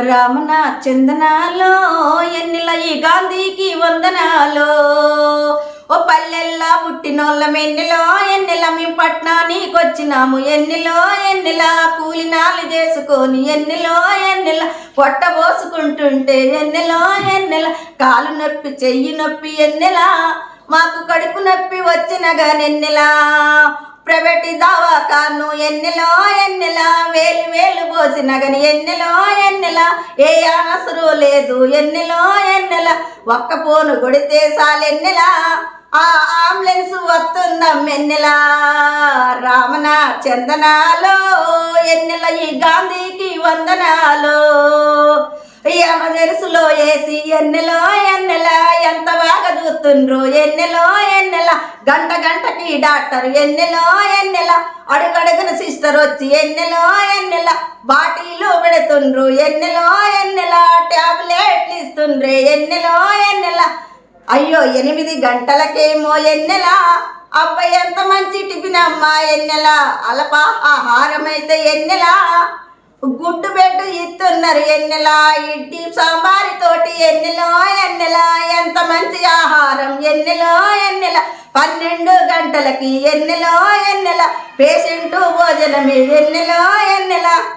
రామన చందనాలో ఎన్నిల ఈ గాంధీకి వందనాలో ఓ పల్లెల్లా పుట్టినోళ్ళం ఎన్నిలో ఎన్నెల మేము పట్నానికి వచ్చినాము ఎన్నిలో ఎన్నెల కూలినాలు చేసుకొని ఎన్నిలో ఎన్నెల పొట్ట పోసుకుంటుంటే ఎన్నెలో ఎన్నెల కాలు నొప్పి చెయ్యి నొప్పి ఎన్నెల మాకు కడుపు నొప్పి వచ్చిన గానెన్నెలా ప్రైవేట్ దవాఖాను ఎన్నెలో ఎన్నెల వేలు వేలు పోసిన గని ఎన్నెలో ఎన్నెల ఏ అనసరు లేదు ఎన్నెలో ఎన్నెల ఒక్క పోను కొడితే చాలెన్నెల ఆ అంబులెన్స్ వస్తుందం ఎన్నెల రామన చందనాలో ఎన్నెల ఈ గాంధీకి వందనాలో ఎమర్జెన్సీలో వేసి ఎన్నెలో ఎన్నెల ఎంత బాగా చూస్తుండ్రు ఎన్నెలో ఎన్నెల గంట గంటకి డాక్టర్ ఎన్నెలో ఎన్నెల అడుగడుగున సిస్టర్ వచ్చి ఎన్నెలో ఎన్నెల బాటిలు పెడుతుండ్రు ఎన్నెలో ఎన్నెల టాబ్లెట్లు ఇస్తుండ్రే ఎన్నెలో ఎన్నెల అయ్యో 8 గంటలకేమో ఎన్నెల అబ్బాయి ఎంత మంచి టిఫిన్ అమ్మా ఎన్నెల అలపా ఆహారం అయితే ఎన్నెల గుడ్డు బెడ్డు ఇస్తున్నారు ఎన్నెల ఇడ్లీ సాంబారి తోటి ఎన్నెలో ఎన్నెల ఎంత మంచి ఆహారం ఎన్నెలో ఎన్నెల 12 గంటలకి ఎన్నెలో ఎన్నెల పేషెంట్ భోజనమే ఎన్నెలో ఎన్నెల